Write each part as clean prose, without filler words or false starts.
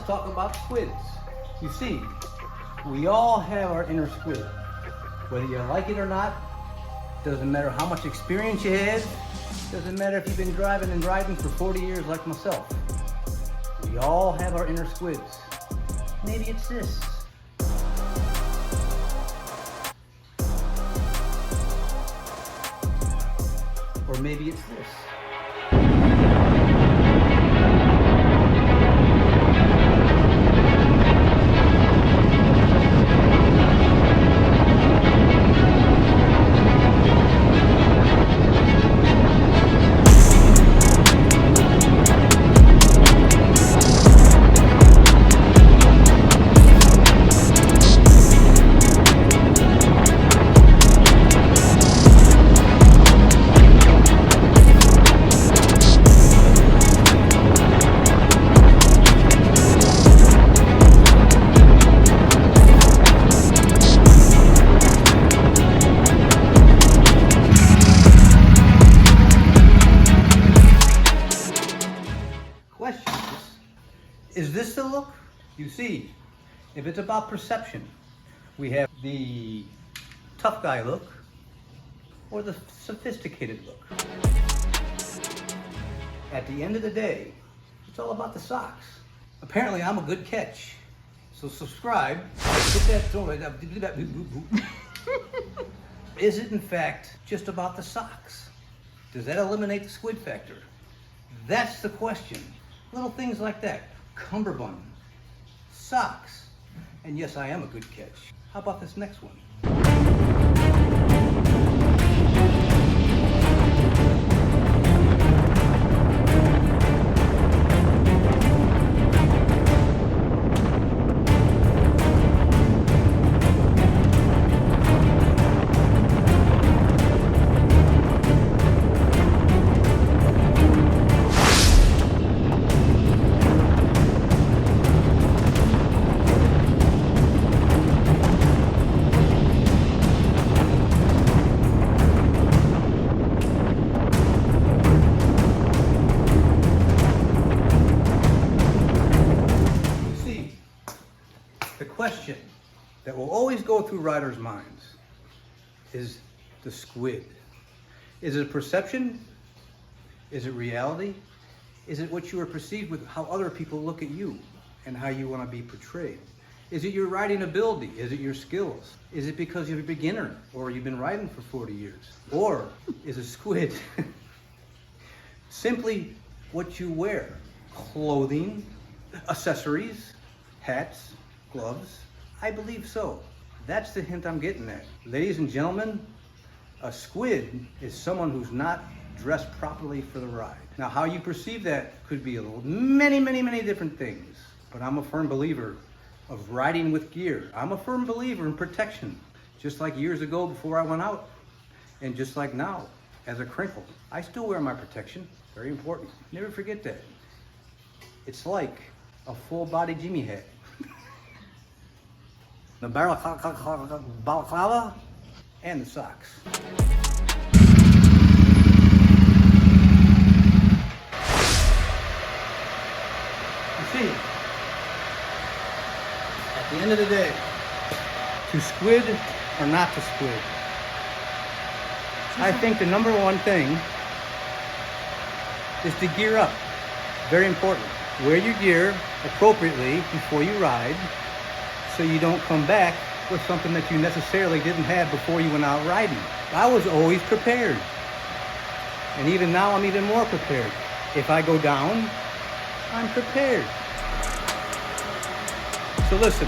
talk about squids. You see, we all have our inner squid. Whether you like it or not, doesn't matter how much experience you have, doesn't matter if you've been driving and riding for 40 years like myself. We all have our inner squids. Maybe it's this. Or maybe it's this. Is this the look? You see, if it's about perception, we have the tough guy look or the sophisticated look. At the end of the day, it's all about the socks. Apparently, I'm a good catch. So subscribe. Is it in fact just about the socks? Does that eliminate the squid factor? That's the question. Little things like that. Cummerbund, socks, and yes, I am a good catch. How about this next one? The question that will always go through riders' minds is the squid. Is it perception? Is it reality? Is it what you are perceived with, how other people look at you and how you want to be portrayed? Is it your riding ability? Is it your skills? Is it because you're a beginner or you've been riding for 40 years? Or is a squid simply what you wear? Clothing, accessories, hats, gloves? I believe so. That's the hint I'm getting at. Ladies and gentlemen, a squid is someone who's not dressed properly for the ride. Now, how you perceive that could be many different things, but I'm a firm believer of riding with gear. I'm a firm believer in protection. Just like years ago before I went out, and just like now, as a crinkle, I still wear my protection. Very important. Never forget that. It's like a full-body Jimmy hat. The balaclava and the socks. You see, at the end of the day, to squid or not to squid, I think the number one thing is to gear up. Very important. Wear your gear appropriately before you ride, so you don't come back with something that you necessarily didn't have before you went out riding. I was always prepared. And even now, I'm even more prepared. If I go down, I'm prepared. So listen,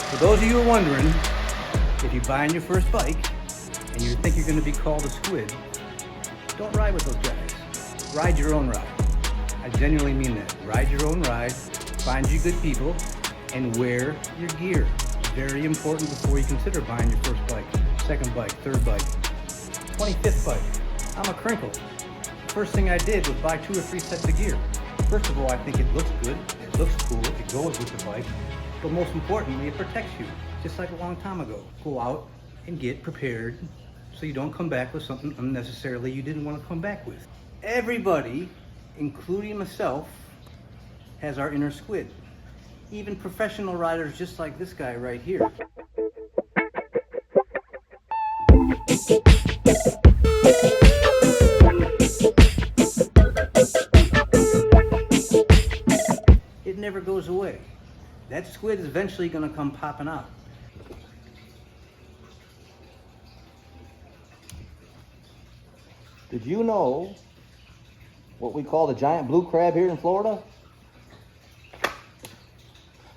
for those of you who are wondering, if you're buying your first bike and you think you're gonna be called a squid, don't ride with those guys. Ride your own ride. I genuinely mean that. Ride your own ride, find you good people, and wear your gear. Very important before you consider buying your first bike, second bike, third bike, 25th bike. I'm a crinkle. First thing I did was buy 2 or 3 sets of gear. First of all, I think it looks good, it looks cool, it goes with the bike, but most importantly, it protects you. Just like a long time ago. Go out and get prepared so you don't come back with something unnecessarily you didn't want to come back with. Everybody, including myself, has our inner squid. even professional riders just like this guy right here. It never goes away. That squid is eventually going to come popping out. Did you know what we call the giant blue crab here in Florida?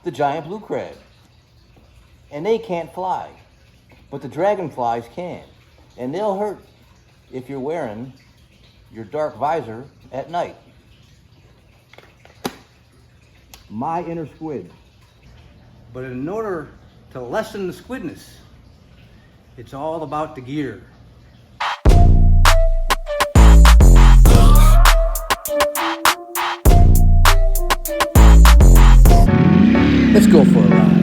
The giant blue crab. And they can't fly, but the dragonflies can. And they'll hurt if you're wearing your dark visor at night. My inner squid. But in order to lessen the squidness, it's all about the gear. Let's go for a ride.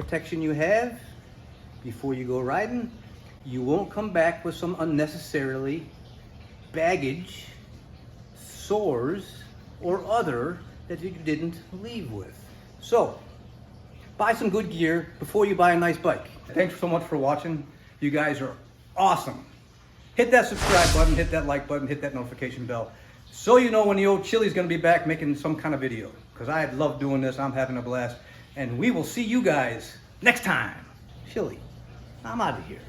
protection you have before you go riding, you won't come back with some unnecessarily baggage, sores, or other that you didn't leave with. So, buy some good gear before you buy a nice bike. Thanks so much for watching. You guys are awesome. Hit that subscribe button, hit that like button, hit that notification bell, so you know when the old Chili's gonna be back making some kind of video. Because I love doing this, I'm having a blast. And we will see you guys next time. Chili, I'm out of here.